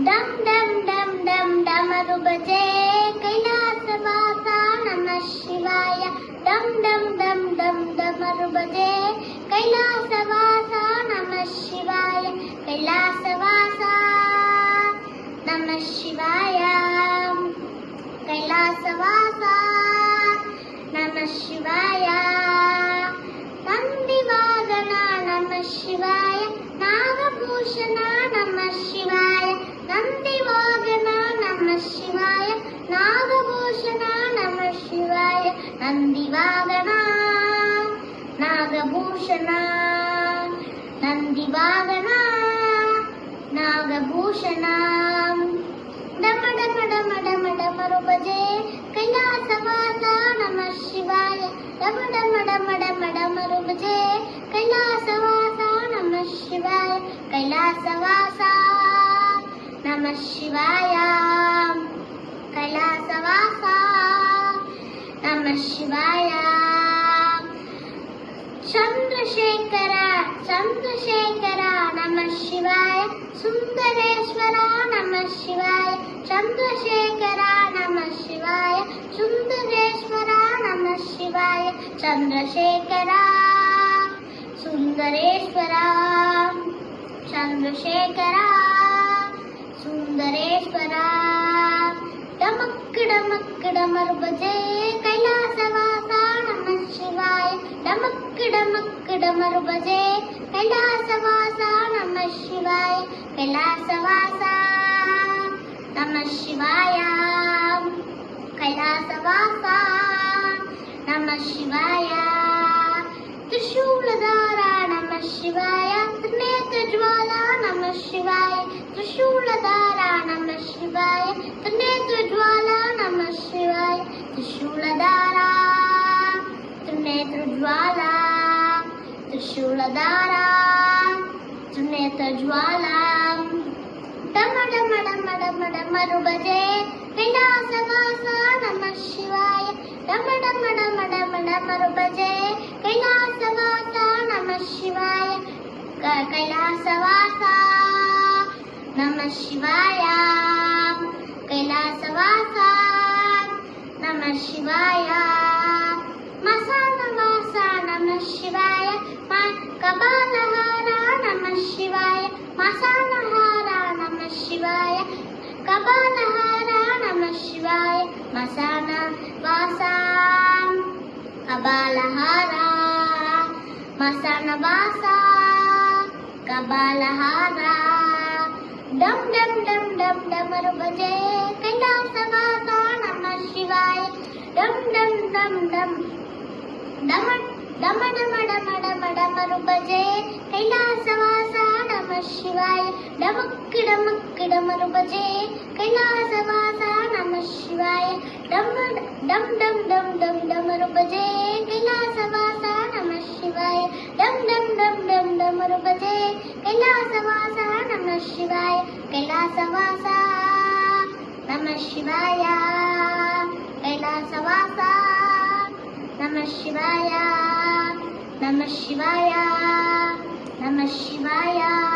डम डम डम डम डमरू बजे कैलासवास नमः शिवाय डम डम डम डम डमरू बजे कैलासवास नमः शिवाय कैलासवास नमः शिवाय कैलासवास नमः शिवाय नंदिवादन नमः शिवाय नागभूषण नमः शिवाय नंदिवादन नमः शिवाय नागभूषण नमः शिवाय नंदिवादन नागभूषण नंदिवादन नागभूषण डम डम डम डम डमरू बजे कैलासवास नमः शिवाय डम डम डम डम डमरू बजे कैलासवास नमः शिवाय कैलासवास नमः शिवाय कैलासवास नमः शिवाय चंद्रशेखर चंद्रशेखर नमः शिवाय सुंदरेश्वर नमः शिवाय चंद्रशेखर नमः शिवाय सुंदरेश्वर नमः शिवाय चंद्रशेखर सुंदरेश्वर चंद्रशेखर सुंदरेश्वर डमक डमक डमरू बजे कैलासवास नमः शिवाय डमक डमक डमरू बजे कैलासवास नमः शिवाय कैलासवास नमः शिवाय कैलासवास नमः शिवाय त्रिशूलधार नमः शिवाय त्रिनेत्रज्वाला नमः शिवाय त्रिशूलधार नमः शिवाय त्रिनेत्रज्वाला नमः शिवाय त्रिशूलधार त्रिनेत्रज्वाला त्रिशूलधार त्रिनेत्रज्वाला डम डम डम डम डमरू बजे कैलासवास नमः शिवाय डम डम डम डम डमरू बजे कैलासवास नमः शिवाय कैलासवास नमः शिवाय कैलासवास नमः शिवाय मसानवास नमः शिवाय कपालहार नमः शिवाय मसानहार नमः शिवाय कपालहार नमः शिवाय मसानवास कपालहार मसानवास कपालहार डम डम डम डम डमरू बजे कैलासवास नमः शिवाय डम डम डम डम डम डम डम डम डम डमरू बजे कैलासवास नमः शिवाय डमक डमक डमरू बजे कैलासवास नमः शिवाय डम डम डम डम डम डमरू बजे कैलासवास नमः शिवाय डम डम डम डम डमरू बजे कैलासवास नमः शिवाय कैलासवास नमः शिवाय कैलासवास नमः शिवाय नमः शिवाय नमः शिवाय